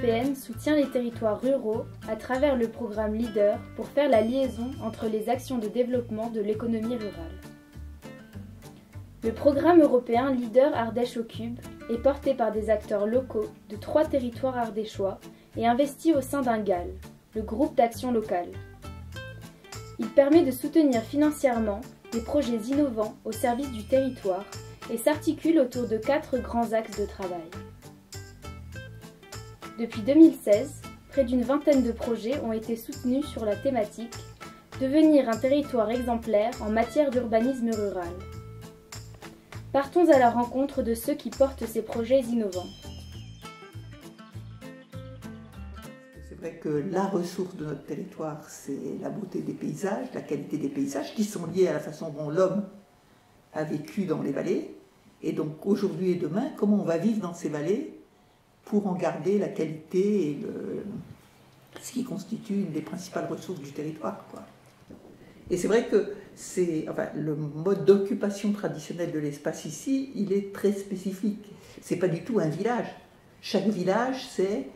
européenne soutient les territoires ruraux à travers le programme LEADER pour faire la liaison entre les actions de développement de l'économie rurale. Le programme européen LEADER Ardèche au Cube est porté par des acteurs locaux de 3 territoires ardéchois et investi au sein d'un GAL, le groupe d'action locale. Il permet de soutenir financièrement des projets innovants au service du territoire et s'articule autour de 4 grands axes de travail. Depuis 2016, près d'une vingtaine de projets ont été soutenus sur la thématique « Devenir un territoire exemplaire en matière d'urbanisme rural ». Partons à la rencontre de ceux qui portent ces projets innovants. C'est vrai que la ressource de notre territoire, c'est la beauté des paysages, la qualité des paysages, qui sont liés à la façon dont l'homme a vécu dans les vallées. Et donc aujourd'hui et demain, comment on va vivre dans ces vallées pour en garder la qualité et ce qui constitue une des principales ressources du territoire, quoi. Et c'est vrai que le mode d'occupation traditionnel de l'espace ici, il est très spécifique. C'est pas du tout un village. Chaque village, c'est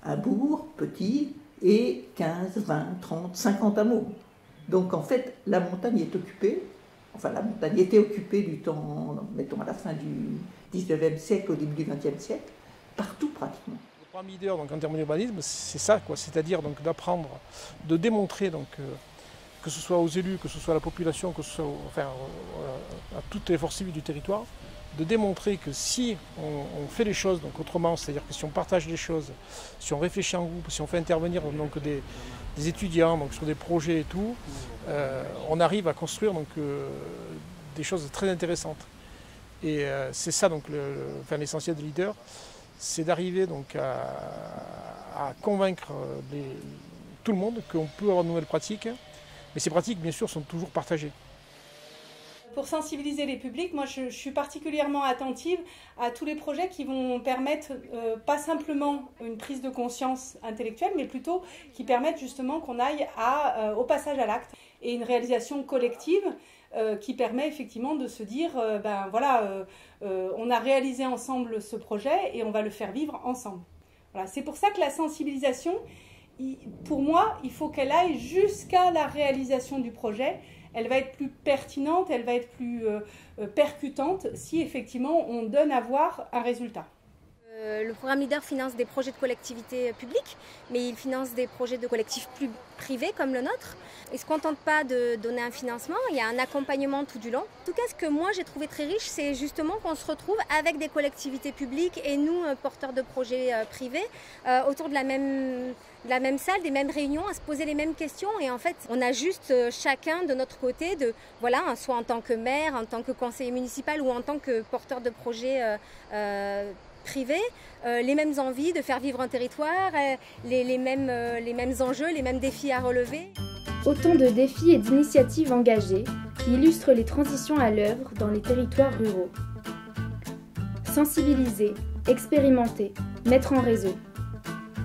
un bourg petit et 15, 20, 30, 50 hameaux. Donc en fait, la montagne est occupée, la montagne était occupée du temps, mettons à la fin du 19e siècle, au début du 20e siècle, partout pratiquement. Le programme LEADER, donc en termes d'urbanisme, c'est ça, quoi. C'est-à-dire donc d'apprendre, de démontrer donc, que ce soit aux élus, que ce soit à la population, que ce soit à toutes les forces civiles du territoire, de démontrer que si on fait les choses donc autrement, c'est-à-dire que si on partage les choses, si on réfléchit en groupe, si on fait intervenir donc, des étudiants donc, sur des projets et tout, on arrive à construire donc, des choses très intéressantes. Et c'est ça donc l'essentiel de LEADER, c'est d'arriver donc à convaincre tout le monde qu'on peut avoir de nouvelles pratiques. Mais ces pratiques, bien sûr, sont toujours partagées. Pour sensibiliser les publics, moi je suis particulièrement attentive à tous les projets qui vont permettre pas simplement une prise de conscience intellectuelle, mais plutôt qui permettent justement qu'on aille au passage à l'acte et une réalisation collective qui permet effectivement de se dire, on a réalisé ensemble ce projet et on va le faire vivre ensemble. Voilà, c'est pour ça que la sensibilisation, pour moi, il faut qu'elle aille jusqu'à la réalisation du projet. Elle va être plus pertinente, elle va être plus percutante si effectivement on donne à voir un résultat. Le programme LEADER finance des projets de collectivités publiques, mais il finance des projets de collectifs plus privés comme le nôtre. Il ne se contente pas de donner un financement, il y a un accompagnement tout du long. En tout cas, ce que moi j'ai trouvé très riche, c'est justement qu'on se retrouve avec des collectivités publiques et nous, porteurs de projets privés, autour de la même salle, des mêmes réunions, à se poser les mêmes questions. Et en fait, on a juste chacun de notre côté, soit en tant que maire, en tant que conseiller municipal ou en tant que porteur de projets privés, les mêmes envies de faire vivre un territoire, les mêmes enjeux, les mêmes défis à relever. Autant de défis et d'initiatives engagées qui illustrent les transitions à l'œuvre dans les territoires ruraux. Sensibiliser, expérimenter, mettre en réseau.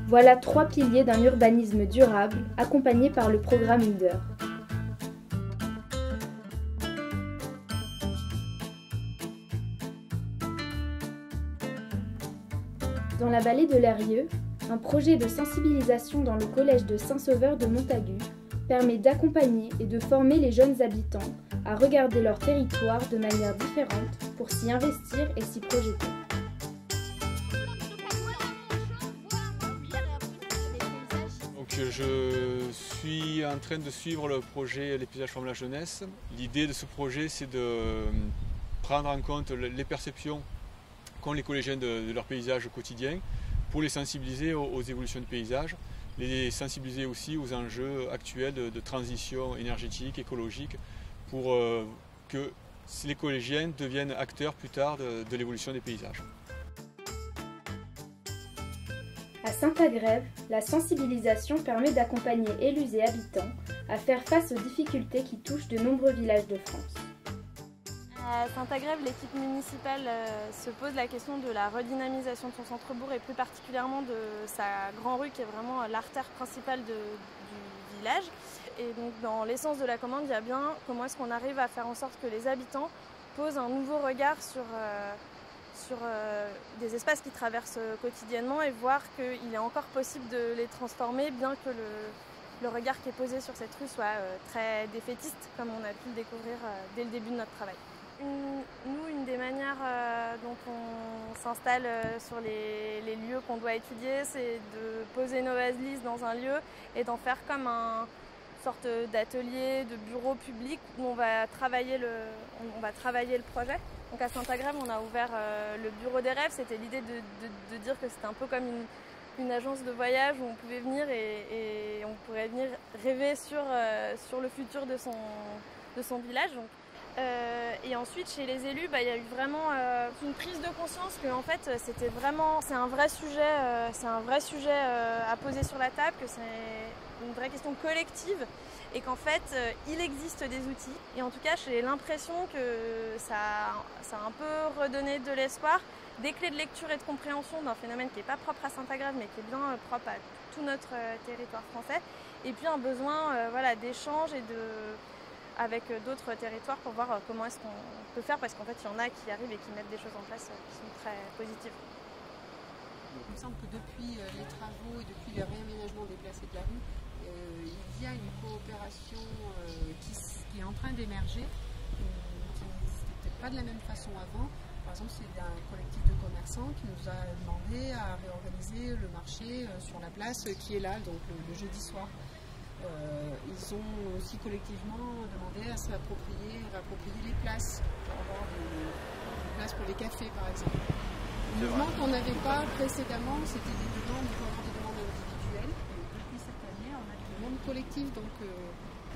Voilà 3 piliers d'un urbanisme durable accompagné par le programme LEADER. Dans la vallée de l'Eyrieux, un projet de sensibilisation dans le collège de Saint-Sauveur de Montagut permet d'accompagner et de former les jeunes habitants à regarder leur territoire de manière différente pour s'y investir et s'y projeter. Je suis en train de suivre le projet Les paysages forment la jeunesse. L'idée de ce projet, c'est de prendre en compte les perceptions qu'ont les collégiens de leur paysage quotidien pour les sensibiliser aux évolutions du paysage, les sensibiliser aussi aux enjeux actuels de transition énergétique, écologique, pour que les collégiens deviennent acteurs plus tard de l'évolution des paysages. À Saint-Agrève, la sensibilisation permet d'accompagner élus et habitants à faire face aux difficultés qui touchent de nombreux villages de France. À Saint-Agrève, l'équipe municipale se pose la question de la redynamisation de son centre-bourg et plus particulièrement de sa grande rue qui est vraiment l'artère principale du village. Et donc dans l'essence de la commande, il y a bien comment est-ce qu'on arrive à faire en sorte que les habitants posent un nouveau regard sur des espaces qu'ils traversent quotidiennement et voir qu'il est encore possible de les transformer, bien que le regard qui est posé sur cette rue soit très défaitiste, comme on a pu le découvrir dès le début de notre travail. Une des manières dont on s'installe sur les lieux qu'on doit étudier, c'est de poser nos valises dans un lieu et d'en faire comme une sorte d'atelier, de bureau public où on va travailler le projet. Donc à Saint-Agrève, on a ouvert le bureau des rêves. C'était l'idée de dire que c'était un peu comme une agence de voyage où on pouvait venir et on pourrait venir rêver sur le futur de son village. Donc, et ensuite, chez les élus, il y a eu vraiment une prise de conscience que en fait, c'est un vrai sujet à poser sur la table, que c'est une vraie question collective et qu'en fait, il existe des outils. Et en tout cas, j'ai l'impression que ça a un peu redonné de l'espoir, des clés de lecture et de compréhension d'un phénomène qui n'est pas propre à Saint-Agrève, mais qui est bien propre à tout notre territoire français. Et puis un besoin d'échange et avec d'autres territoires pour voir comment est-ce qu'on peut faire, parce qu'en fait, il y en a qui arrivent et qui mettent des choses en place qui sont très positives. Il me semble que depuis les travaux et depuis le réaménagement des places et de la rue, il y a une coopération qui est en train d'émerger, qui n'existait peut-être pas de la même façon avant. Par exemple, c'est un collectif de commerçants qui nous a demandé à réorganiser le marché sur la place qui est là, donc le jeudi soir. Ils ont aussi collectivement demandé à se réapproprier les places pour avoir des places pour les cafés par exemple. Le mouvement qu'on n'avait pas précédemment, c'était des demandes individuelles. Et depuis cette année, on a des demandes collectives, donc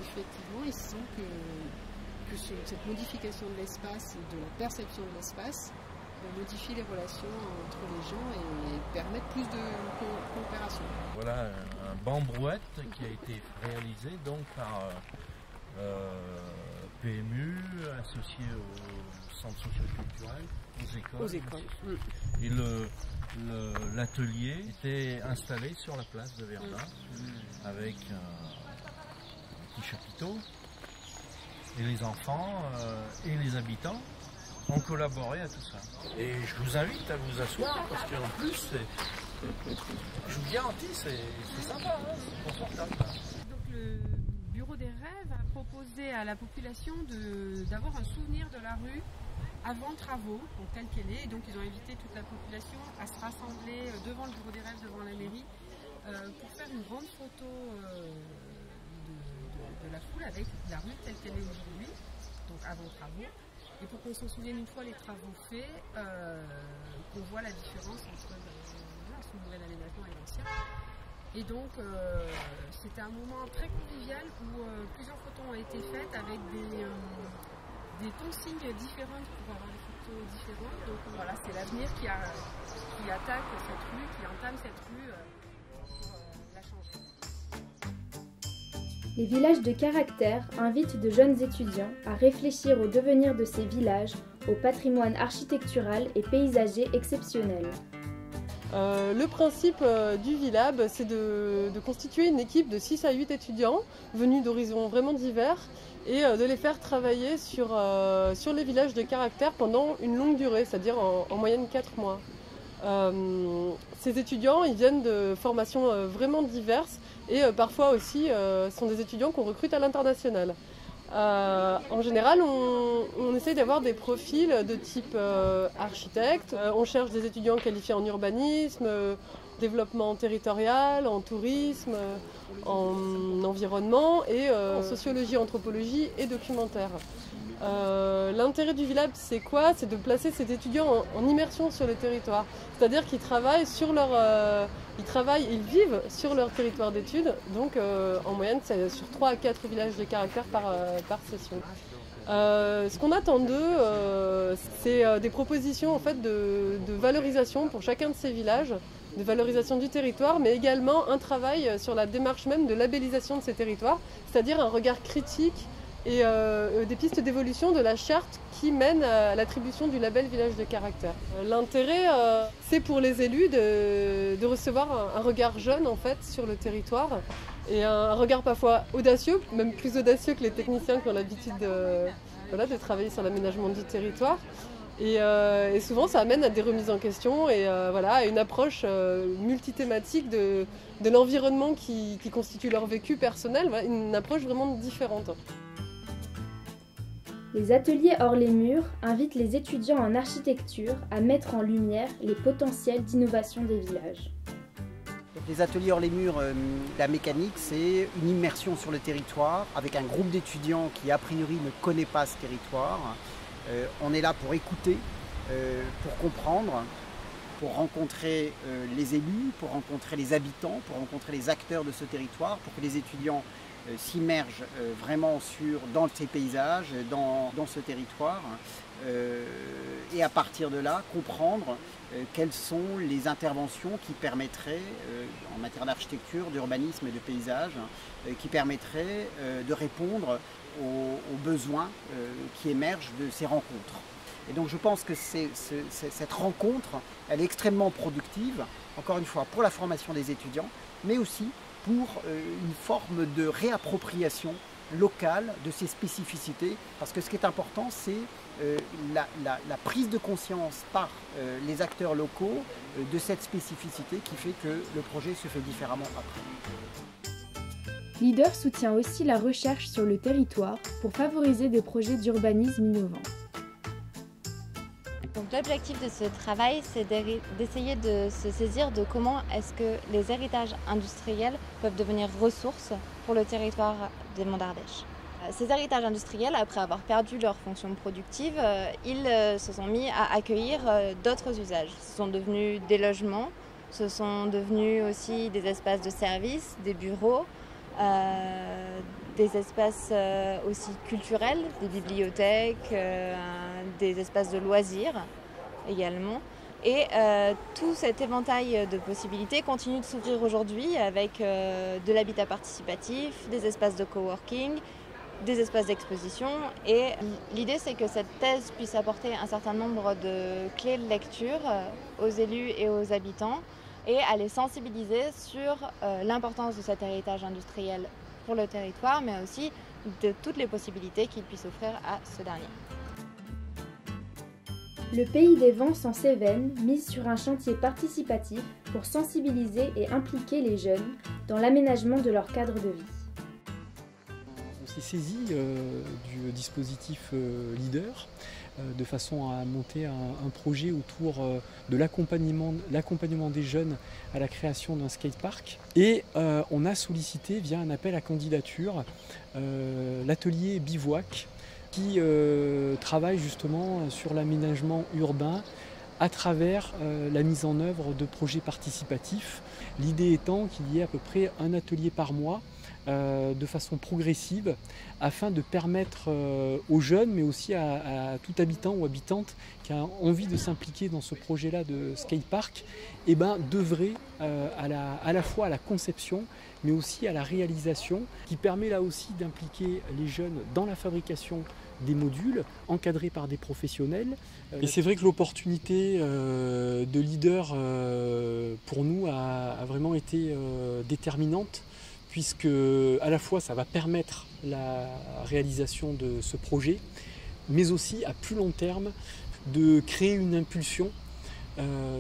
effectivement, ils sentent que cette modification de l'espace et de la perception de l'espace modifie les relations entre les gens et permettent plus de coopération. Voilà un banc brouette qui a été réalisé donc par PMU, associé au centre socioculturel, aux écoles. Et l'atelier était installé sur la place de Verdun avec un petit chapiteau. Et les enfants et les habitants ont collaboré à tout ça. Et je vous invite à vous asseoir parce qu'en plus, je vous garantis, c'est sympa, hein, c'est confortable. Donc le Bureau des Rêves a proposé à la population d'avoir un souvenir de la rue avant travaux, donc telle qu'elle est. Et donc ils ont invité toute la population à se rassembler devant le Bureau des Rêves, devant la mairie, pour faire une grande photo de la foule avec la rue telle qu'elle est aujourd'hui, donc avant travaux, et pour qu'on s'en souvienne une fois les travaux faits, qu'on voit la différence entre ce nouvel aménagement et l'ancien. Et donc c'était un moment très convivial où plusieurs photos ont été faites avec des consignes différentes pour avoir des photos différentes. Donc voilà, c'est l'avenir qui attaque cette rue, qui entame cette rue pour la changer. Les villages de caractère invitent de jeunes étudiants à réfléchir au devenir de ces villages, au patrimoine architectural et paysager exceptionnel. Le principe du VILAB, c'est de constituer une équipe de 6 à 8 étudiants venus d'horizons vraiment divers et de les faire travailler sur les villages de caractère pendant une longue durée, c'est-à-dire en moyenne 4 mois. Ces étudiants, ils viennent de formations vraiment diverses et parfois aussi sont des étudiants qu'on recrute à l'international. En général, on essaie d'avoir des profils de type architecte. On cherche des étudiants qualifiés en urbanisme, développement territorial, en tourisme, en environnement et en sociologie, anthropologie et documentaire. L'intérêt du VILAB, c'est quoi? C'est de placer ces étudiants en immersion sur le territoire. C'est-à-dire qu'ils travaillent ils vivent sur leur territoire d'études. Donc en moyenne, c'est sur 3 à 4 villages de caractère par session. Ce qu'on attend d'eux, c'est des propositions en fait, de valorisation pour chacun de ces villages, de valorisation du territoire, mais également un travail sur la démarche même de labellisation de ces territoires, c'est-à-dire un regard critique et des pistes d'évolution de la charte qui mène à l'attribution du label village de caractère. L'intérêt, c'est pour les élus de recevoir un regard jeune en fait, sur le territoire et un regard parfois audacieux, même plus audacieux que les techniciens qui ont l'habitude de travailler sur l'aménagement du territoire. Et souvent, ça amène à des remises en question et voilà, à une approche multithématique de l'environnement qui constitue leur vécu personnel, voilà, une approche vraiment différente. Les ateliers hors les murs invitent les étudiants en architecture à mettre en lumière les potentiels d'innovation des villages. Donc les ateliers hors les murs, la mécanique, c'est une immersion sur le territoire avec un groupe d'étudiants qui a priori ne connaît pas ce territoire. On est là pour écouter, pour comprendre, pour rencontrer les élus, pour rencontrer les habitants, pour rencontrer les acteurs de ce territoire, pour que les étudiants s'immergent vraiment dans ces paysages, dans ce territoire, et à partir de là, comprendre quelles sont les interventions qui permettraient, en matière d'architecture, d'urbanisme et de paysage, qui permettraient de répondre aux besoins qui émergent de ces rencontres. Et donc je pense que cette rencontre, elle est extrêmement productive, encore une fois, pour la formation des étudiants, mais aussi pour une forme de réappropriation locale de ces spécificités, parce que ce qui est important, c'est la prise de conscience par les acteurs locaux de cette spécificité qui fait que le projet se fait différemment après. Leader soutient aussi la recherche sur le territoire pour favoriser des projets d'urbanisme innovants. Donc l'objectif de ce travail, c'est d'essayer de se saisir de comment est-ce que les héritages industriels peuvent devenir ressources pour le territoire des Monts d'Ardèche. Ces héritages industriels, après avoir perdu leur fonction productive, ils se sont mis à accueillir d'autres usages. Ce sont devenus des logements, ce sont devenus aussi des espaces de services, des bureaux, des espaces aussi culturels, des bibliothèques, des espaces de loisirs également. Et tout cet éventail de possibilités continue de s'ouvrir aujourd'hui avec de l'habitat participatif, des espaces de coworking, des espaces d'exposition. Et l'idée, c'est que cette thèse puisse apporter un certain nombre de clés de lecture aux élus et aux habitants et à les sensibiliser sur l'importance de cet héritage industriel pour le territoire, mais aussi de toutes les possibilités qu'il puisse offrir à ce dernier. Le Pays des Vents en Cévennes mise sur un chantier participatif pour sensibiliser et impliquer les jeunes dans l'aménagement de leur cadre de vie. On s'est saisi du dispositif Leader de façon à monter un projet autour de l'accompagnement des jeunes à la création d'un skatepark. Et on a sollicité via un appel à candidature l'atelier Bivouac qui travaille justement sur l'aménagement urbain à travers la mise en œuvre de projets participatifs. L'idée étant qu'il y ait à peu près un atelier par mois de façon progressive afin de permettre aux jeunes mais aussi à tout habitant ou habitante qui a envie de s'impliquer dans ce projet-là de skatepark d'œuvrer à la fois à la conception mais aussi à la réalisation qui permet là aussi d'impliquer les jeunes dans la fabrication des modules encadrés par des professionnels. Et c'est vrai que l'opportunité de Leader pour nous a vraiment été déterminante puisque à la fois ça va permettre la réalisation de ce projet, mais aussi à plus long terme de créer une impulsion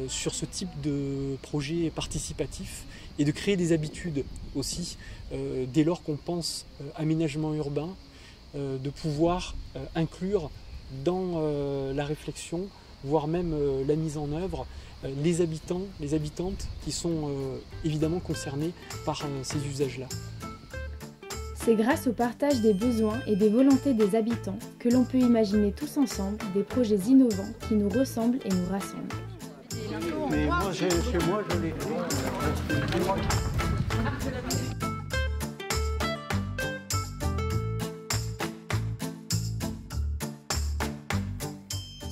sur ce type de projet participatif et de créer des habitudes aussi dès lors qu'on pense aménagement urbain, de pouvoir inclure dans la réflexion, voire même la mise en œuvre, les habitants, les habitantes qui sont évidemment concernés par ces usages-là. C'est grâce au partage des besoins et des volontés des habitants que l'on peut imaginer tous ensemble des projets innovants qui nous ressemblent et nous rassemblent. Mais moi, chez moi, je l'ai fait.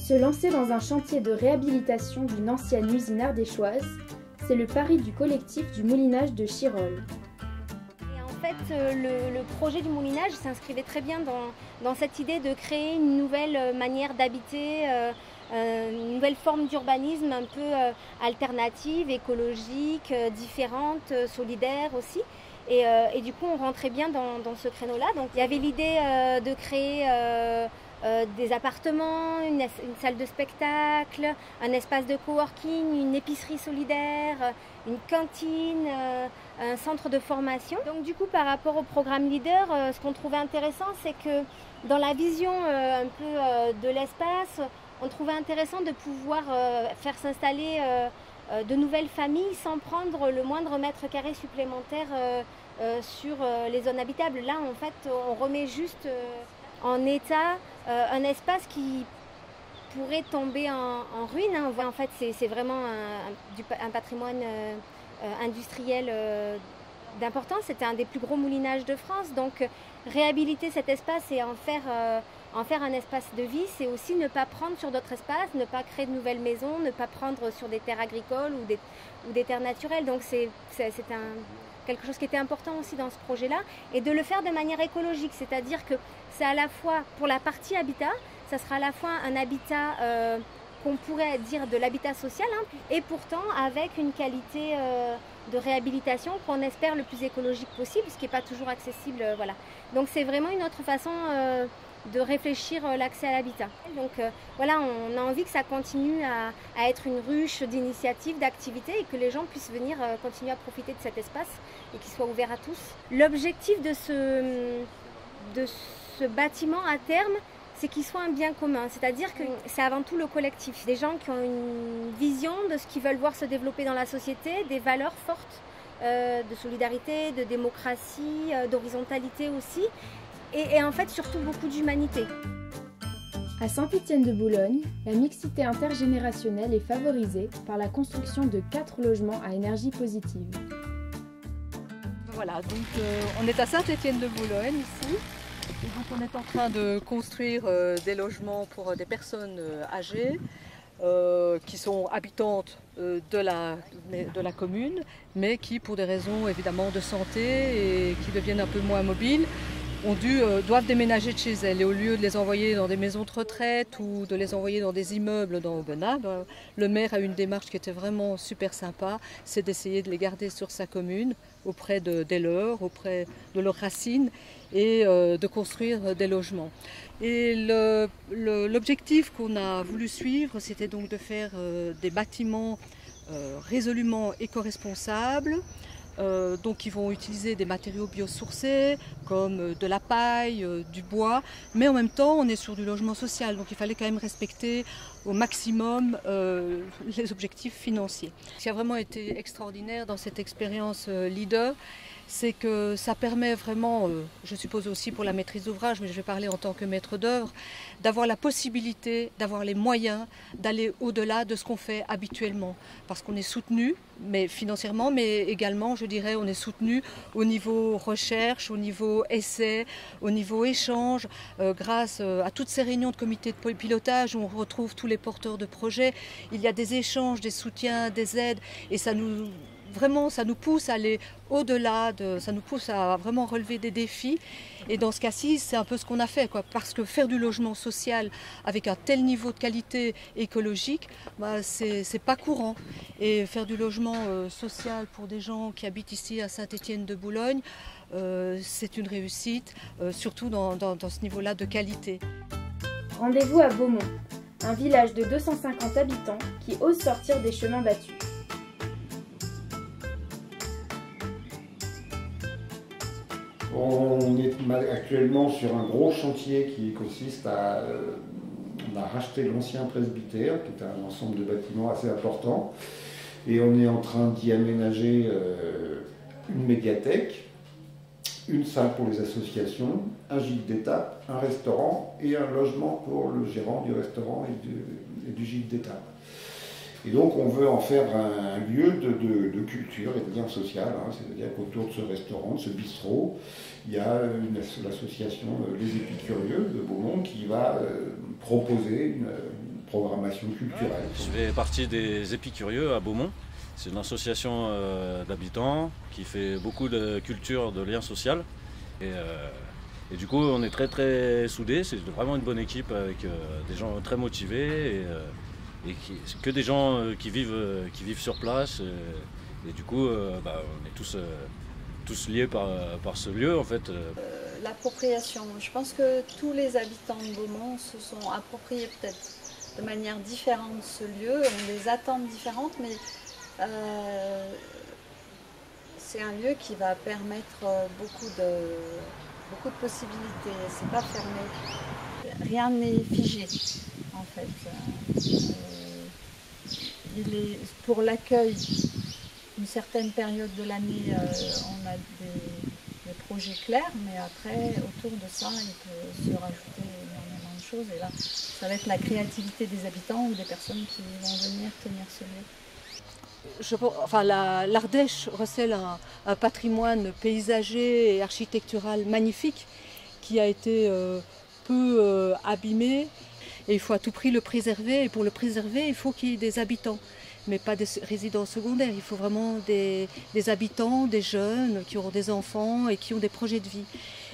Se lancer dans un chantier de réhabilitation d'une ancienne usine ardéchoise, c'est le pari du collectif du moulinage de Chirolles. Et en fait, le projet du moulinage s'inscrivait très bien dans cette idée de créer une nouvelle manière d'habiter, une nouvelle forme d'urbanisme un peu alternative, écologique, différente, solidaire aussi. Et du coup, on rentrait bien dans ce créneau-là. Donc, il y avait l'idée de créer des appartements, une salle de spectacle, un espace de coworking, une épicerie solidaire, une cantine, un centre de formation. Donc du coup, par rapport au programme Leader, ce qu'on trouvait intéressant, c'est que dans la vision un peu de l'espace, on trouvait intéressant de pouvoir faire s'installer de nouvelles familles sans prendre le moindre mètre carré supplémentaire sur les zones habitables. Là, en fait, on remet juste en état un espace qui pourrait tomber en ruine. Hein. En fait, c'est vraiment un patrimoine industriel d'importance. C'était un des plus gros moulinages de France. Donc, réhabiliter cet espace et en faire un espace de vie, c'est aussi ne pas prendre sur d'autres espaces, ne pas créer de nouvelles maisons, ne pas prendre sur des terres agricoles ou des terres naturelles. Donc, c'est quelque chose qui était important aussi dans ce projet-là, et de le faire de manière écologique, c'est-à-dire que c'est à la fois, pour la partie habitat, ça sera à la fois un habitat qu'on pourrait dire de l'habitat social, hein, et pourtant avec une qualité de réhabilitation qu'on espère le plus écologique possible, ce qui n'est pas toujours accessible. Voilà. Donc c'est vraiment une autre façon de réfléchir l'accès à l'habitat. Donc voilà, on a envie que ça continue à être une ruche d'initiatives, d'activités, et que les gens puissent venir continuer à profiter de cet espace et qu'il soit ouvert à tous. L'objectif de ce bâtiment à terme, c'est qu'il soit un bien commun, c'est-à-dire que c'est avant tout le collectif. Des gens qui ont une vision de ce qu'ils veulent voir se développer dans la société, des valeurs fortes de solidarité, de démocratie, d'horizontalité aussi, et en fait surtout beaucoup d'humanité. À Saint-Étienne-de-Boulogne, la mixité intergénérationnelle est favorisée par la construction de 4 logements à énergie positive. Voilà, donc on est à Saint-Étienne-de-Boulogne ici. Et donc on est en train de construire des logements pour des personnes âgées qui sont habitantes de la commune, mais qui, pour des raisons évidemment de santé et qui deviennent un peu moins mobiles, doivent déménager de chez elles. Et au lieu de les envoyer dans des maisons de retraite ou de les envoyer dans des immeubles dans Aubenas, le maire a eu une démarche qui était vraiment super sympa, c'est d'essayer de les garder sur sa commune, auprès des leurs, auprès de leurs racines, et de construire des logements. Et l'objectif qu'on a voulu suivre, c'était donc de faire des bâtiments résolument éco-responsables, donc qui vont utiliser des matériaux biosourcés comme de la paille, du bois, mais en même temps on est sur du logement social, donc il fallait quand même respecter au maximum les objectifs financiers. Ce qui a vraiment été extraordinaire dans cette expérience Leader, c'est que ça permet vraiment, je suppose aussi pour la maîtrise d'ouvrage, mais je vais parler en tant que maître d'œuvre, d'avoir la possibilité, d'avoir les moyens d'aller au-delà de ce qu'on fait habituellement. Parce qu'on est soutenu, mais financièrement, mais également, je dirais, on est soutenu au niveau recherche, au niveau essai, au niveau échange, grâce à toutes ces réunions de comité de pilotage où on retrouve tous les porteurs de projets. Il y a des échanges, des soutiens, des aides, et ça nous pousse à aller au-delà, ça nous pousse à vraiment relever des défis. Et dans ce cas-ci, c'est un peu ce qu'on a fait, quoi. Parce que faire du logement social avec un tel niveau de qualité écologique, c'est pas courant. Et faire du logement social pour des gens qui habitent ici à Saint-Étienne-de-Boulogne, c'est une réussite, surtout dans ce niveau-là de qualité. Rendez-vous à Beaumont, un village de 250 habitants qui ose sortir des chemins battus. On est actuellement sur un gros chantier qui consiste à... on a racheté l'ancien presbytère, qui est un ensemble de bâtiments assez important, et on est en train d'y aménager une médiathèque, une salle pour les associations, un gîte d'étape, un restaurant et un logement pour le gérant du restaurant et du gîte d'étape. Et donc on veut en faire un lieu de culture et de lien social, hein, c'est-à-dire qu'autour de ce restaurant, de ce bistrot, il y a l'association Les Épicurieux de Beaumont qui va proposer une programmation culturelle. Je fais partie des Épicurieux à Beaumont. C'est une association d'habitants qui fait beaucoup de culture, de lien social. Et du coup on est très très soudés, c'est vraiment une bonne équipe avec des gens très motivés. Et que des gens qui vivent sur place, et du coup on est tous liés par ce lieu en fait. l'appropriation. Je pense que tous les habitants de Beaumont se sont appropriés peut-être de manière différente ce lieu, ont des attentes différentes, mais c'est un lieu qui va permettre beaucoup de possibilités. C'est pas fermé. Rien n'est figé en fait. Pour l'accueil, une certaine période de l'année, on a des projets clairs, mais après, autour de ça, il peut se rajouter énormément de choses. Et là, ça va être la créativité des habitants ou des personnes qui vont venir tenir ce lieu. L'Ardèche recèle un patrimoine paysager et architectural magnifique qui a été peu abîmé. Et il faut à tout prix le préserver. Et pour le préserver, il faut qu'il y ait des habitants, mais pas des résidents secondaires. Il faut vraiment des habitants, des jeunes qui auront des enfants et qui ont des projets de vie.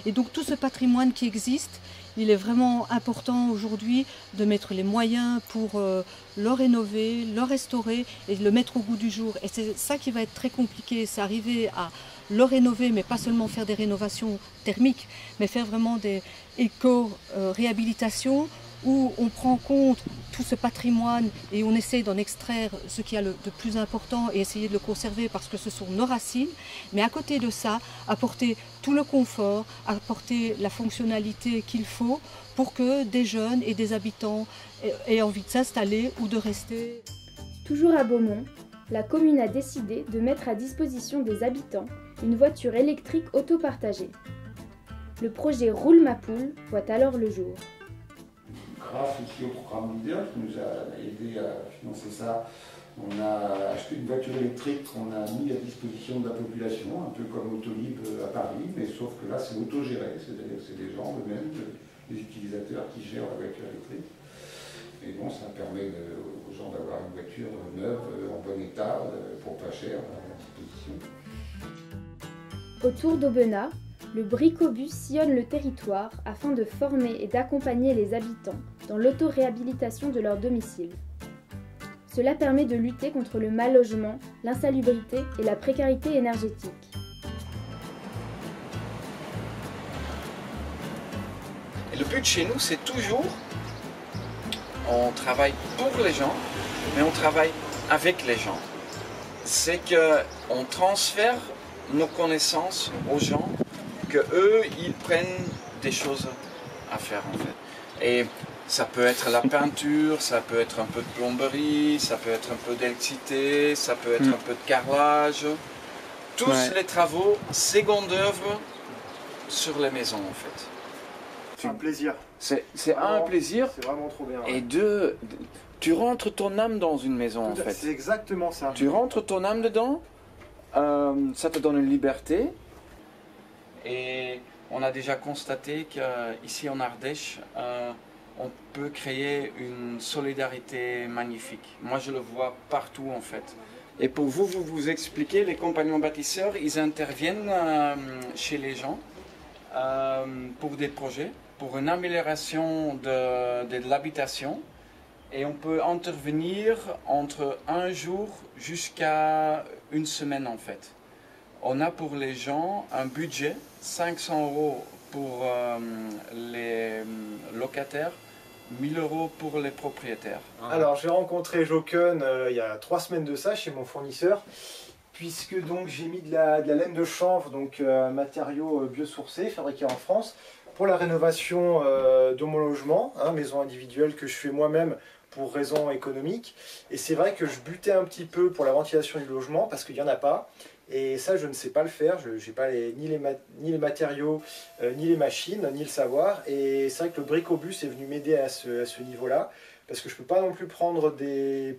Et donc tout ce patrimoine qui existe, il est vraiment important aujourd'hui de mettre les moyens pour le rénover, le restaurer et le mettre au goût du jour. Et c'est ça qui va être très compliqué, c'est arriver à le rénover, mais pas seulement faire des rénovations thermiques, mais faire vraiment des éco-réhabilitations où on prend en compte tout ce patrimoine et on essaie d'en extraire ce qu'il y a de plus important et essayer de le conserver parce que ce sont nos racines. Mais à côté de ça, apporter tout le confort, apporter la fonctionnalité qu'il faut pour que des jeunes et des habitants aient envie de s'installer ou de rester. Toujours à Beaumont, la commune a décidé de mettre à disposition des habitants une voiture électrique autopartagée. Le projet Roule ma poule voit alors le jour. Grâce aussi au programme Leader qui nous a aidé à financer ça, on a acheté une voiture électrique qu'on a mis à disposition de la population, un peu comme Autolib à Paris, mais sauf que là c'est autogéré, c'est-à-dire que c'est les gens eux-mêmes, les utilisateurs qui gèrent la voiture électrique. Et bon, ça permet aux gens d'avoir une voiture neuve, en bon état, pour pas cher, à disposition. Autour d'Aubenas, le Bricobus sillonne le territoire afin de former et d'accompagner les habitants dans l'auto-réhabilitation de leur domicile. Cela permet de lutter contre le mal-logement, l'insalubrité et la précarité énergétique. Et le but chez nous, c'est toujours, on travaille pour les gens, mais on travaille avec les gens. C'est qu'on transfère nos connaissances aux gens, que eux ils prennent des choses à faire en fait. Et ça peut être la peinture, ça peut être un peu de plomberie, ça peut être un peu d'électricité, ça peut être un peu de carrelage. Tous les travaux seconde œuvre sur les maisons en fait. C'est un plaisir. C'est un plaisir. C'est vraiment trop bien. Et deux, tu rentres ton âme dans une maison en fait. C'est exactement ça. Tu rentres ton âme dedans, ça te donne une liberté. Et on a déjà constaté qu'ici en Ardèche, on peut créer une solidarité magnifique. Moi, je le vois partout en fait. Et pour vous expliquer, les compagnons bâtisseurs, ils interviennent chez les gens pour des projets, pour une amélioration de l'habitation. Et on peut intervenir entre un jour jusqu'à une semaine en fait. On a pour les gens un budget, 500 € pour les locataires, 1000 € pour les propriétaires. Alors j'ai rencontré Joken il y a 3 semaines de ça chez mon fournisseur, puisque donc j'ai mis de la laine de chanvre, donc un matériau biosourcé fabriqué en France, pour la rénovation de mon logement, maison individuelle que je fais moi-même pour raisons économiques. Et c'est vrai que je butais un petit peu pour la ventilation du logement parce qu'il n'y en a pas. Et ça, je ne sais pas le faire, je n'ai pas ni les matériaux, ni les machines, ni le savoir. Et c'est vrai que le Bricobus est venu m'aider à ce niveau-là, parce que je ne peux pas non plus prendre,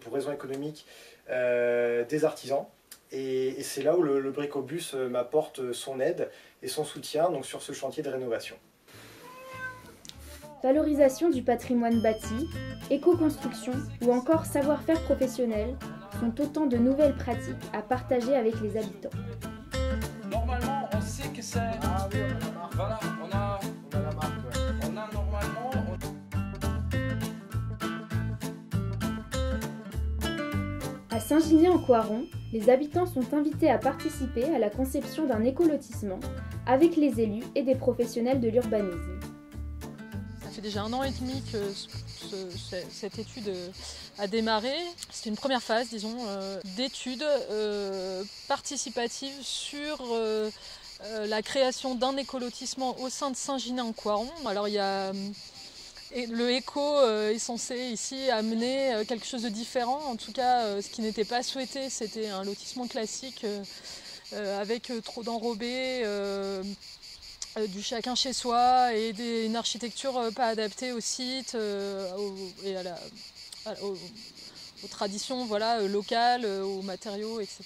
pour raisons économiques, des artisans. Et c'est là où le Bricobus m'apporte son aide et son soutien donc sur ce chantier de rénovation. Valorisation du patrimoine bâti, éco-construction ou encore savoir-faire professionnel sont autant de nouvelles pratiques à partager avec les habitants. Normalement, on sait que c'est... Voilà, on a la marque, on a normalement... À Saint-Ginier-en-Coiron, les habitants sont invités à participer à la conception d'un écolotissement avec les élus et des professionnels de l'urbanisme. Ça fait déjà 1 an et demi que cette étude a démarré. C'était une première phase, disons, d'études participatives sur la création d'un écolotissement au sein de Saint-Ginet-en-Coiron. Alors il y a le éco est censé ici amener quelque chose de différent. En tout cas, ce qui n'était pas souhaité, c'était un lotissement classique avec trop d'enrobés, du chacun chez soi et une architecture pas adaptée au site et aux traditions locales, aux matériaux, etc.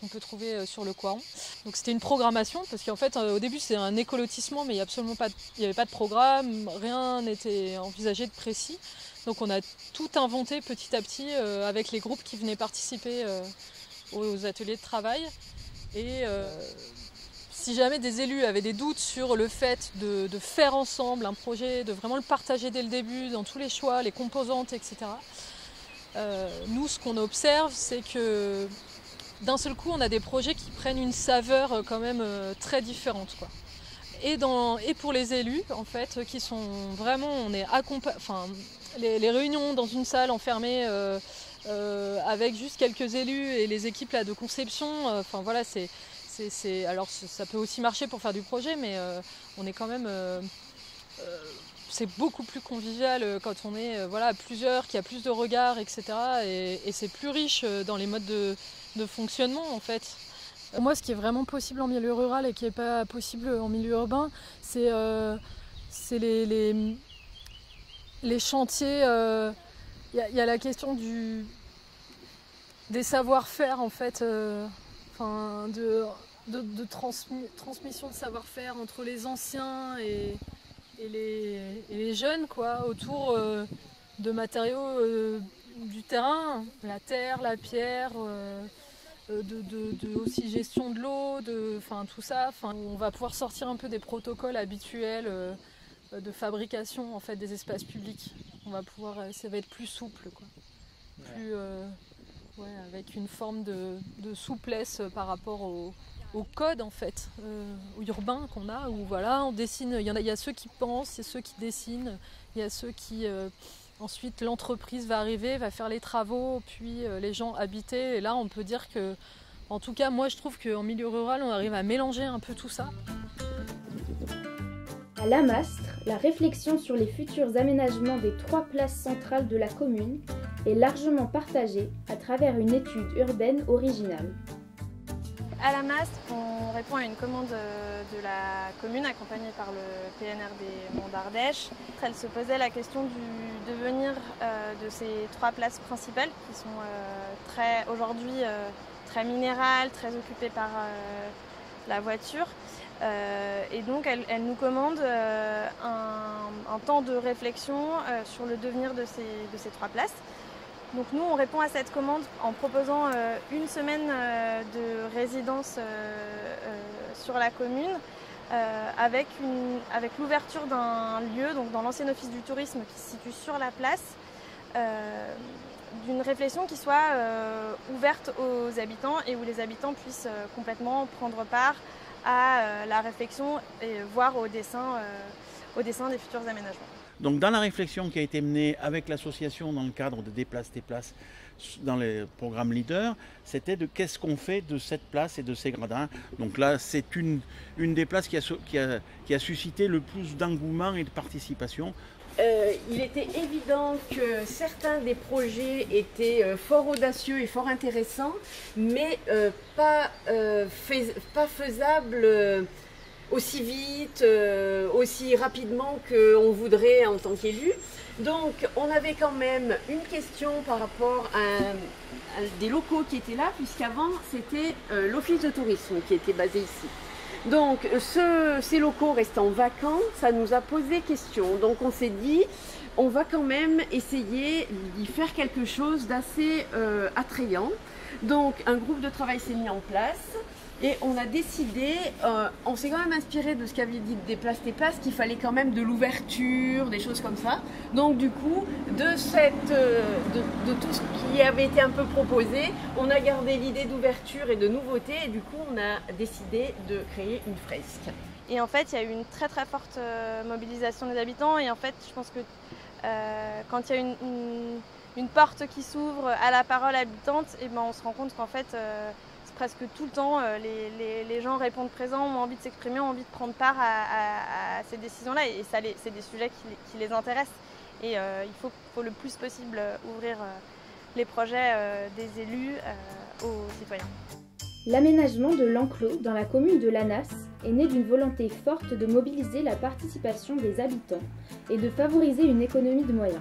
qu'on peut trouver sur le Coiron. Donc c'était une programmation, parce qu'en fait au début c'est un écolotissement, mais il n'y avait pas de programme, rien n'était envisagé de précis. Donc on a tout inventé petit à petit avec les groupes qui venaient participer aux ateliers de travail. Et si jamais des élus avaient des doutes sur le fait de faire ensemble un projet, de vraiment le partager dès le début, dans tous les choix, les composantes, etc., nous, ce qu'on observe, c'est que d'un seul coup, on a des projets qui prennent une saveur quand même très différente, quoi. Et pour les élus, en fait, qui sont vraiment, les réunions dans une salle enfermée avec juste quelques élus et les équipes là de conception, alors ça peut aussi marcher pour faire du projet, mais on est quand même c'est beaucoup plus convivial quand on est plusieurs, qu'il y a plus de regards, etc. Et c'est plus riche dans les modes de fonctionnement, en fait. Moi, ce qui est vraiment possible en milieu rural et qui n'est pas possible en milieu urbain, c'est les chantiers. Il y a la question des savoir-faire, en fait, de transmission de savoir-faire entre les anciens et les jeunes, quoi, autour de matériaux du terrain, la terre, la pierre, aussi gestion de l'eau, tout ça. On va pouvoir sortir un peu des protocoles habituels de fabrication, en fait, des espaces publics. Ça va être plus souple, quoi. Plus, avec une forme de souplesse par rapport au code, en fait, urbain qu'on a, où on dessine, il y a ceux qui pensent, il y a ceux qui dessinent, il y a ceux qui ensuite l'entreprise va arriver, va faire les travaux, puis les gens habiter, et là on peut dire que, en tout cas moi je trouve qu'en milieu rural on arrive à mélanger un peu tout ça. À Lamastre, la réflexion sur les futurs aménagements des 3 places centrales de la commune est largement partagée à travers une étude urbaine originale. À Lamastre, on répond à une commande de la commune accompagnée par le PNR des Monts d'Ardèche. Elle se posait la question du devenir de ces 3 places principales qui sont aujourd'hui très minérales, très occupées par la voiture. Et donc elle nous commande un temps de réflexion sur le devenir de ces 3 places. Donc nous, on répond à cette commande en proposant une semaine de résidence sur la commune avec l'ouverture d'un lieu, donc dans l'ancien office du tourisme qui se situe sur la place, d'une réflexion qui soit ouverte aux habitants et où les habitants puissent complètement prendre part à la réflexion et voir au dessin des futurs aménagements. Donc dans la réflexion qui a été menée avec l'association dans le cadre de Déplace tes places dans les programmes Leader, c'était de qu'est-ce qu'on fait de cette place et de ces gradins. Donc là c'est une des places qui a suscité le plus d'engouement et de participation. Il était évident que certains des projets étaient fort audacieux et fort intéressants, mais pas faisables aussi vite, aussi rapidement qu'on voudrait en tant qu'élu. Donc on avait quand même une question par rapport à des locaux qui étaient là, puisqu'avant c'était l'office de tourisme qui était basé ici. Donc ces locaux restant vacants, ça nous a posé question. Donc on s'est dit, on va quand même essayer d'y faire quelque chose d'assez attrayant. Donc un groupe de travail s'est mis en place. Et on a décidé, on s'est quand même inspiré de ce qu'avait dit Déplace tes places, qu'il fallait quand même de l'ouverture, des choses comme ça. Donc du coup, de tout ce qui avait été un peu proposé, on a gardé l'idée d'ouverture et de nouveauté, et du coup on a décidé de créer une fresque. Et en fait, il y a eu une très très forte mobilisation des habitants. Et en fait, je pense que quand il y a une porte qui s'ouvre à la parole habitante, et ben on se rend compte qu'en fait, c'est presque tout le temps, les gens répondent présents, ont envie de s'exprimer, ont envie de prendre part à ces décisions-là. Et ça, c'est des sujets qui les intéressent. Et il faut le plus possible ouvrir les projets des élus aux citoyens. L'aménagement de l'enclos dans la commune de Lannas est né d'une volonté forte de mobiliser la participation des habitants et de favoriser une économie de moyens.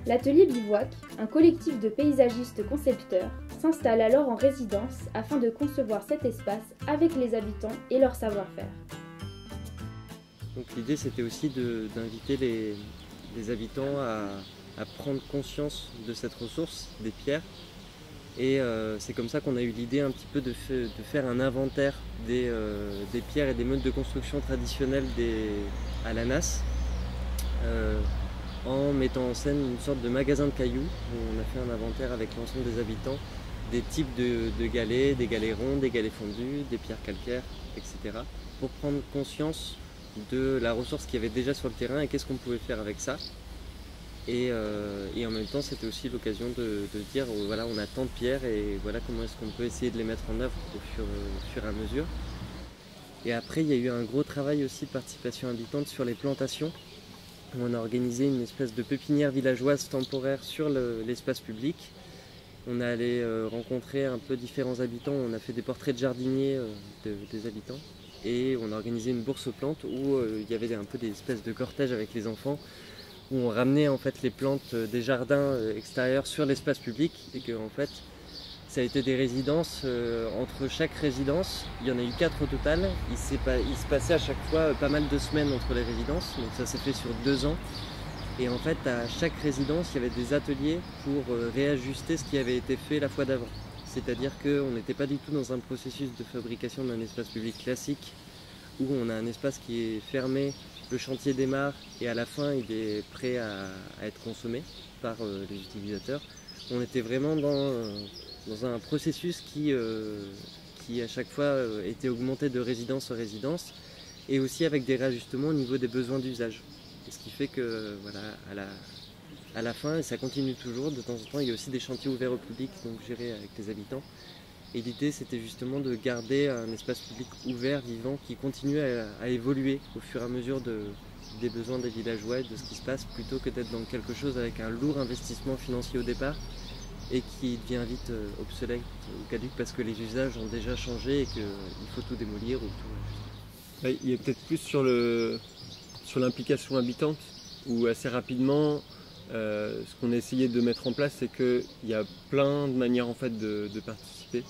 L'atelier Bivouac, un collectif de paysagistes concepteurs, s'installe alors en résidence afin de concevoir cet espace avec les habitants et leur savoir-faire. Donc l'idée c'était aussi d'inviter les habitants à prendre conscience de cette ressource, des pierres. Et c'est comme ça qu'on a eu l'idée un petit peu de faire un inventaire des pierres et des modes de construction traditionnels à Lannas, en mettant en scène une sorte de magasin de cailloux où on a fait un inventaire avec l'ensemble des habitants des types de galets, des galets ronds, des galets fondus, des pierres calcaires, etc. pour prendre conscience de la ressource qu'il y avait déjà sur le terrain et qu'est-ce qu'on pouvait faire avec ça. Et en même temps, c'était aussi l'occasion de dire, voilà, on a tant de pierres et voilà comment est-ce qu'on peut essayer de les mettre en œuvre au fur et à mesure. Et après, il y a eu un gros travail aussi de participation habitante sur les plantations. On a organisé une espèce de pépinière villageoise temporaire sur l'espace public. On est allé rencontrer un peu différents habitants, on a fait des portraits de jardiniers des habitants. Et on a organisé une bourse aux plantes où il y avait un peu des espèces de cortèges avec les enfants, où on ramenait en fait les plantes des jardins extérieurs sur l'espace public et que en fait ça a été des résidences entre chaque résidence, il y en a eu 4 au total, il se passait à chaque fois pas mal de semaines entre les résidences, donc ça s'est fait sur 2 ans et en fait à chaque résidence il y avait des ateliers pour réajuster ce qui avait été fait la fois d'avant, c'est-à-dire qu'on n'était pas du tout dans un processus de fabrication d'un espace public classique où on a un espace qui est fermé, le chantier démarre et à la fin il est prêt à être consommé par les utilisateurs. On était vraiment dans un processus qui à chaque fois était augmenté de résidence en résidence et aussi avec des réajustements au niveau des besoins d'usage. Ce qui fait que voilà, à la fin, et ça continue toujours, de temps en temps il y a aussi des chantiers ouverts au public, donc gérés avec les habitants. Et l'idée c'était justement de garder un espace public ouvert, vivant, qui continue à évoluer au fur et à mesure des besoins des villageois et de ce qui se passe, plutôt que d'être dans quelque chose avec un lourd investissement financier au départ et qui devient vite obsolète ou caduque parce que les usages ont déjà changé et qu'il faut tout démolir ou tout. Il y a peut-être plus sur l'implication habitante où assez rapidement ce qu'on a essayé de mettre en place c'est qu'il y a plein de manières en fait de participer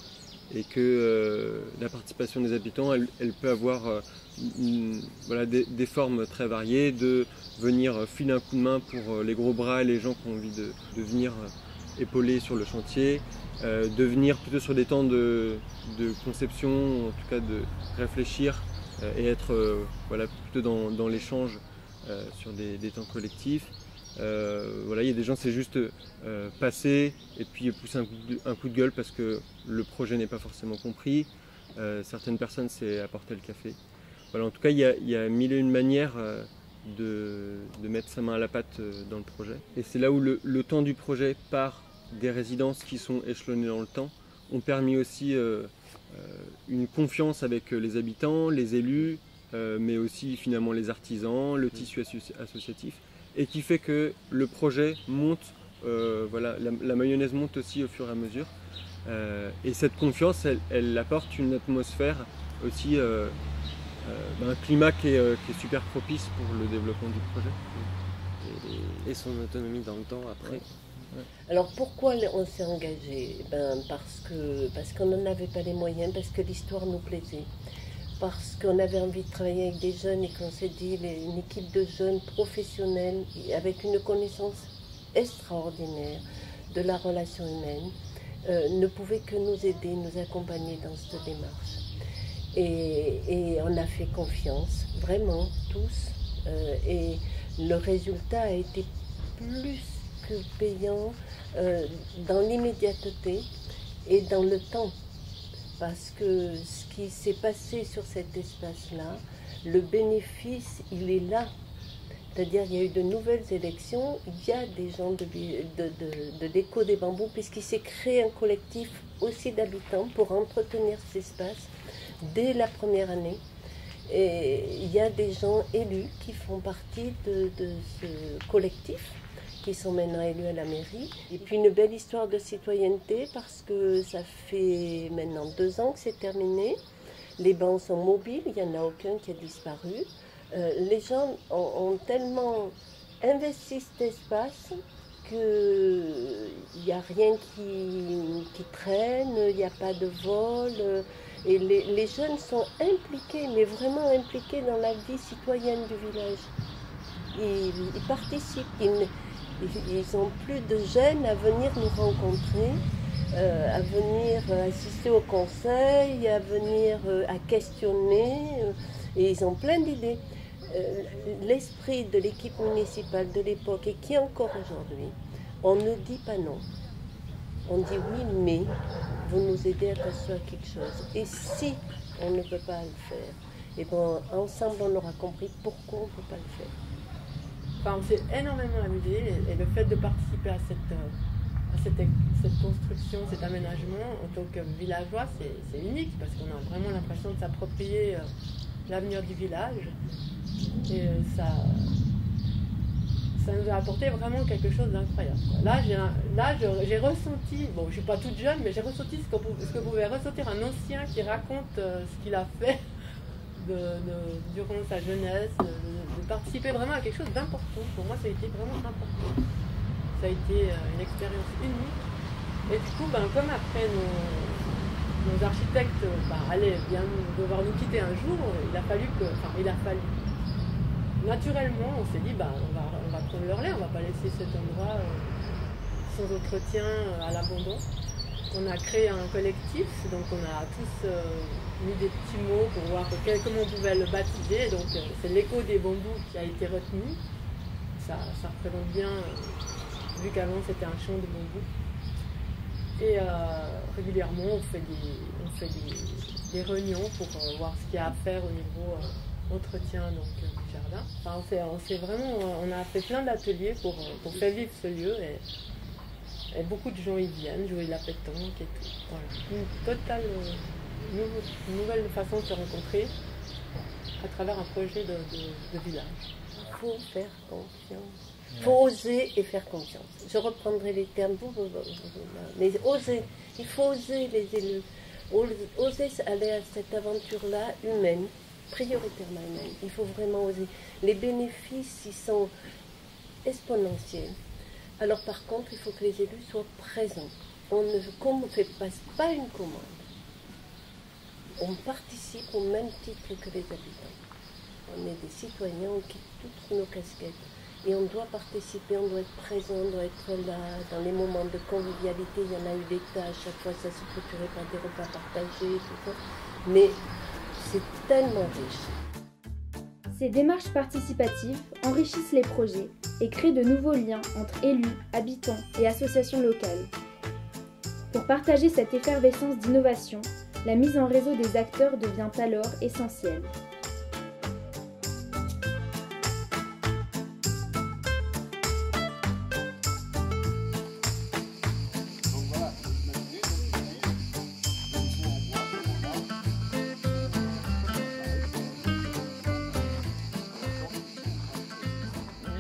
et que la participation des habitants elle peut avoir voilà, des formes très variées, de venir filer un coup de main pour les gros bras et les gens qui ont envie de venir épauler sur le chantier, de venir plutôt sur des temps de conception, en tout cas de réfléchir et être voilà, plutôt dans l'échange sur des temps collectifs. Voilà, il y a des gens c'est juste passer et puis pousser un coup de gueule parce que le projet n'est pas forcément compris. Certaines personnes c'est apporter le café. Voilà, en tout cas il y a mille et une manières de mettre sa main à la pâte dans le projet. Et c'est là où le temps du projet par des résidences qui sont échelonnées dans le temps ont permis aussi une confiance avec les habitants, les élus, mais aussi finalement les artisans, le tissu associatif, et qui fait que le projet monte, voilà, la mayonnaise monte aussi au fur et à mesure. Et cette confiance, elle apporte une atmosphère aussi, un climat qui est super propice pour le développement du projet. Et son autonomie dans le temps après. Ouais. Alors pourquoi on s'est engagé? Parce qu'on n'en avait pas les moyens, parce que l'histoire nous plaisait. Parce qu'on avait envie de travailler avec des jeunes et qu'on s'est dit une équipe de jeunes professionnels avec une connaissance extraordinaire de la relation humaine ne pouvait que nous aider, nous accompagner dans cette démarche. Et on a fait confiance, vraiment, tous. Et le résultat a été plus que payant dans l'immédiateté et dans le temps. Parce que ce qui s'est passé sur cet espace-là, le bénéfice, il est là. C'est-à-dire qu'il y a eu de nouvelles élections, il y a des gens de l'écho des bambous, puisqu'il s'est créé un collectif aussi d'habitants pour entretenir cet espace dès la première année. Et il y a des gens élus qui font partie de ce collectif, qui sont maintenant élus à la mairie. Et puis une belle histoire de citoyenneté, parce que ça fait maintenant 2 ans que c'est terminé. Les bancs sont mobiles, il n'y en a aucun qui a disparu. Les gens ont tellement investi cet espace qu'il n'y a rien qui traîne, il n'y a pas de vol. Et les jeunes sont impliqués, mais vraiment impliqués dans la vie citoyenne du village. Ils participent, ils ont plus de jeunes à venir nous rencontrer, à venir assister au conseil, à venir à questionner, et ils ont plein d'idées. L'esprit de l'équipe municipale de l'époque, et qui est encore aujourd'hui, on ne dit pas non. On dit oui, mais vous nous aidez à construire quelque chose. Et si on ne peut pas le faire, et bien ensemble on aura compris pourquoi on ne peut pas le faire. Enfin, on s'est énormément amusé, et le fait de participer à cette construction, cet aménagement en tant que villageois, c'est unique, parce qu'on a vraiment l'impression de s'approprier l'avenir du village. Et ça nous a apporté vraiment quelque chose d'incroyable. Là, j'ai ressenti, bon, je ne suis pas toute jeune, mais j'ai ressenti ce que pouvait ressentir un ancien qui raconte ce qu'il a fait durant sa jeunesse, de participer vraiment à quelque chose d'important. Pour moi, ça a été vraiment important. Ça a été une expérience unique. Et du coup, comme après nos architectes allaient bien devoir nous quitter un jour, il a fallu. Naturellement, on s'est dit, on va prendre leur lait, on ne va pas laisser cet endroit sans entretien à l'abandon. On a créé un collectif, donc on a tous mis des petits mots pour voir comment on pouvait le baptiser. Donc c'est l'écho des bambous qui a été retenu. Ça représente bien, vu qu'avant c'était un champ de bambous. Et régulièrement, on fait des réunions pour voir ce qu'il y a à faire au niveau entretien du jardin. Enfin, on a fait plein d'ateliers pour faire vivre ce lieu, et beaucoup de gens y viennent jouer de la pétanque et tout. Voilà. Une totale nouvelle façon de se rencontrer à travers un projet de village. Il faut faire confiance. Il faut oser et faire confiance. Je reprendrai les termes, mais oser. Il faut oser, les élus. Oser aller à cette aventure-là humaine, prioritairement humaine. Il faut vraiment oser. Les bénéfices, ils sont exponentiels. Alors par contre, il faut que les élus soient présents. On ne fait pas une commande. On participe au même titre que les habitants. On est des citoyens, on quitte toutes nos casquettes. Et on doit participer, on doit être présent, on doit être là dans les moments de convivialité. Il y en a eu des tas, à chaque fois ça se clôturait par des repas partagés, tout ça. Mais c'est tellement riche. Ces démarches participatives enrichissent les projets et créent de nouveaux liens entre élus, habitants et associations locales. Pour partager cette effervescence d'innovation, la mise en réseau des acteurs devient alors essentielle.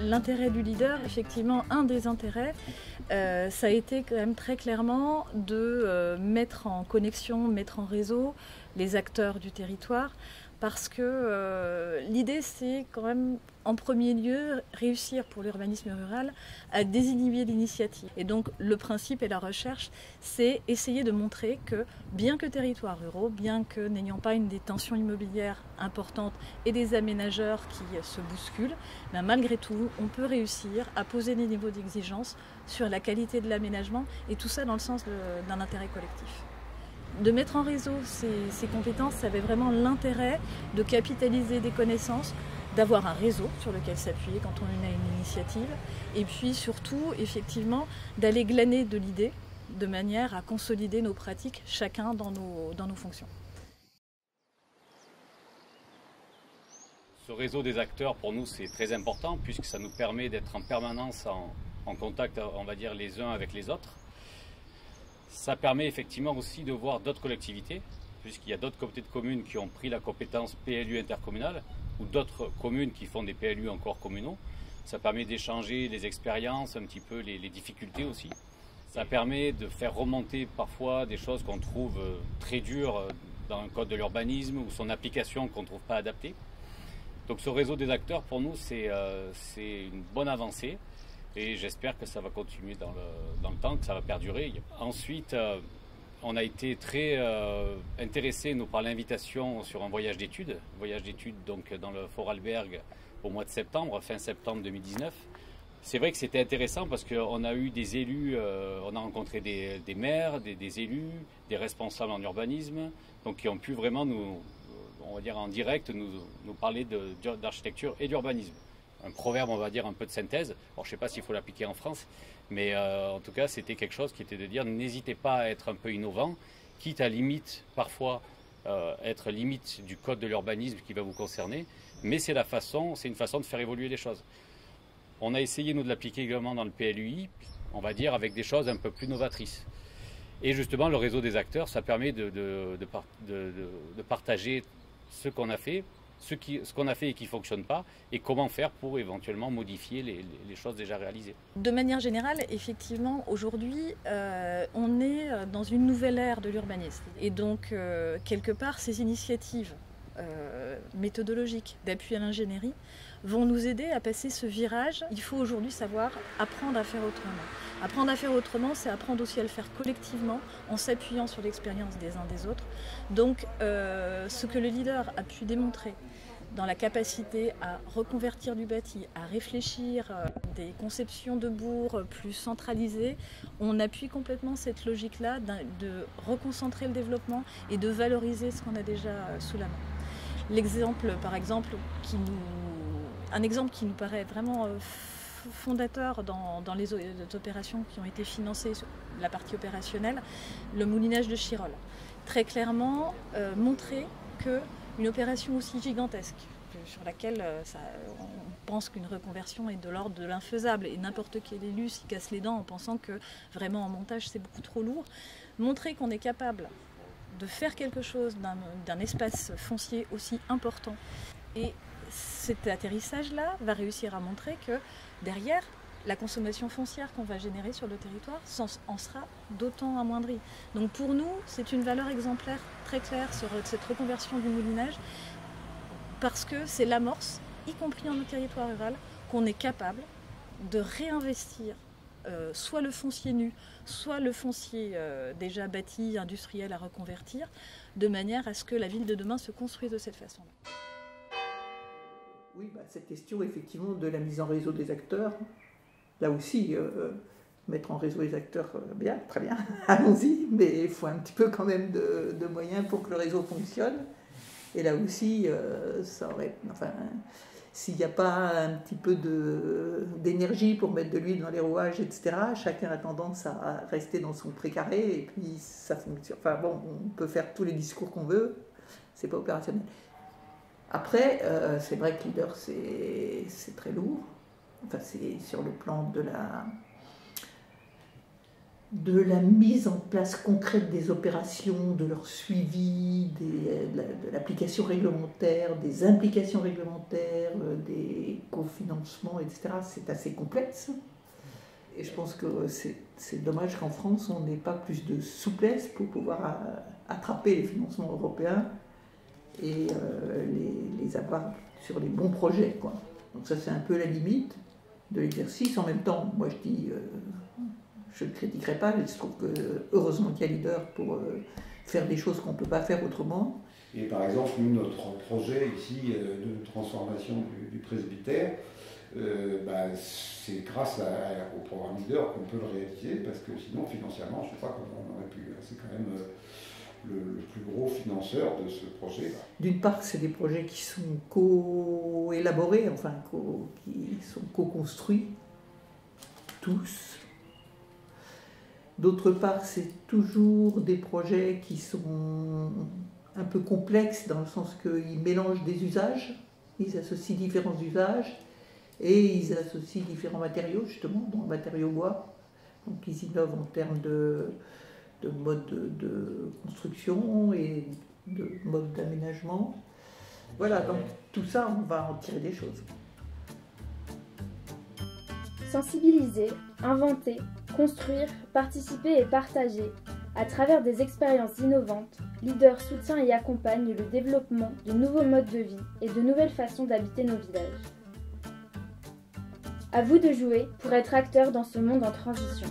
L'intérêt du leader, effectivement, un des intérêts, ça a été quand même très clairement de mettre en connexion, mettre en réseau les acteurs du territoire, parce que l'idée c'est quand même en premier lieu réussir pour l'urbanisme rural à désinhiber l'initiative. Et donc le principe et la recherche, c'est essayer de montrer que bien que territoires ruraux, bien que n'ayant pas une des tensions immobilières importantes et des aménageurs qui se bousculent, ben malgré tout on peut réussir à poser des niveaux d'exigence sur la qualité de l'aménagement, et tout ça dans le sens d'un intérêt collectif. De mettre en réseau ces compétences, ça avait vraiment l'intérêt de capitaliser des connaissances, d'avoir un réseau sur lequel s'appuyer quand on a une initiative, et puis surtout, effectivement, d'aller glaner de l'idée de manière à consolider nos pratiques, chacun dans nos fonctions. Ce réseau des acteurs, pour nous, c'est très important puisque ça nous permet d'être en permanence en contact, on va dire, les uns avec les autres. Ça permet effectivement aussi de voir d'autres collectivités, puisqu'il y a d'autres communautés de communes qui ont pris la compétence PLU intercommunale ou d'autres communes qui font des PLU encore communaux. Ça permet d'échanger les expériences, un petit peu les difficultés aussi. Ça permet de faire remonter parfois des choses qu'on trouve très dures dans un code de l'urbanisme ou son application qu'on ne trouve pas adaptée. Donc ce réseau des acteurs, pour nous, c'est une bonne avancée et j'espère que ça va continuer dans le temps, que ça va perdurer. Ensuite, on a été très intéressés, nous, par l'invitation sur un voyage d'études donc dans le Vorarlberg au mois de septembre, fin septembre 2019. C'est vrai que c'était intéressant parce qu'on a eu des élus, on a rencontré des maires, des élus, des responsables en urbanisme, donc qui ont pu vraiment on va dire en direct, nous parler d'architecture et d'urbanisme. Un proverbe, on va dire, un peu de synthèse. Alors, je ne sais pas s'il faut l'appliquer en France, mais en tout cas, c'était quelque chose qui était de dire n'hésitez pas à être un peu innovant, quitte à limite, parfois, être limite du code de l'urbanisme qui va vous concerner, mais c'est une façon de faire évoluer les choses. On a essayé, nous, de l'appliquer également dans le PLUI, on va dire, avec des choses un peu plus novatrices. Et justement, le réseau des acteurs, ça permet de partager ce qu'on a fait, ce qu'on a fait et qui ne fonctionne pas, et comment faire pour éventuellement modifier les choses déjà réalisées. De manière générale, effectivement, aujourd'hui, on est dans une nouvelle ère de l'urbanisme. Et donc, quelque part, ces initiatives méthodologiques d'appui à l'ingénierie vont nous aider à passer ce virage. Il faut aujourd'hui savoir apprendre à faire autrement. Apprendre à faire autrement, c'est apprendre aussi à le faire collectivement, en s'appuyant sur l'expérience des uns des autres. Donc, ce que le leader a pu démontrer dans la capacité à reconvertir du bâti, à réfléchir des conceptions de bourgs plus centralisées, on appuie complètement cette logique-là de reconcentrer le développement et de valoriser ce qu'on a déjà sous la main. L'exemple, par exemple, un exemple qui nous paraît vraiment fondateur dans les opérations qui ont été financées sur la partie opérationnelle, le moulinage de Chirol. Très clairement, montrer qu'une opération aussi gigantesque, sur laquelle on pense qu'une reconversion est de l'ordre de l'infaisable et n'importe quel élu s'y casse les dents en pensant que vraiment en montage c'est beaucoup trop lourd, montrer qu'on est capable de faire quelque chose d'un espace foncier aussi important. Et cet atterrissage-là va réussir à montrer que derrière, la consommation foncière qu'on va générer sur le territoire en sera d'autant amoindrie. Donc pour nous, c'est une valeur exemplaire très claire sur cette reconversion du moulinage, parce que c'est l'amorce, y compris dans notre territoire rural, qu'on est capable de réinvestir soit le foncier nu, soit le foncier déjà bâti, industriel à reconvertir, de manière à ce que la ville de demain se construise de cette façon-là. Oui, cette question effectivement de la mise en réseau des acteurs, là aussi, mettre en réseau les acteurs, bien, très bien, allons-y, mais il faut un petit peu quand même de moyens pour que le réseau fonctionne. Et là aussi, ça aurait, enfin, s'il n'y a pas un petit peu d'énergie pour mettre de l'huile dans les rouages, etc., chacun a tendance à rester dans son précaré et puis ça fonctionne. Enfin bon, on peut faire tous les discours qu'on veut, c'est pas opérationnel. Après, c'est vrai que leader, c'est très lourd. Enfin, c'est sur le plan de la mise en place concrète des opérations, de leur suivi, de l'application réglementaire, des implications réglementaires, des cofinancements, etc. C'est assez complexe. Et je pense que c'est dommage qu'en France, on n'ait pas plus de souplesse pour pouvoir attraper les financements européens et les avoir sur les bons projets, quoi. Donc ça, c'est un peu la limite de l'exercice. En même temps, moi je dis... je ne critiquerai pas, je trouve que heureusement qu'il y a leader pour faire des choses qu'on ne peut pas faire autrement. Et par exemple, nous, notre projet ici de transformation du presbytère, c'est grâce au programme leader qu'on peut le réaliser, parce que sinon, financièrement, je ne sais pas comment on aurait pu. C'est quand même le plus gros financeur de ce projet. D'une part, c'est des projets qui sont co-élaborés, enfin, qui sont co-construits, tous. D'autre part, c'est toujours des projets qui sont un peu complexes dans le sens qu'ils mélangent des usages, ils associent différents usages et ils associent différents matériaux, justement, dont le matériau bois. Donc ils innovent en termes de mode de construction et de mode d'aménagement. Voilà, donc tout ça, on va en tirer des choses. Sensibiliser, inventer, construire, participer et partager. À travers des expériences innovantes, Leader soutient et accompagne le développement de nouveaux modes de vie et de nouvelles façons d'habiter nos villages. À vous de jouer pour être acteur dans ce monde en transition.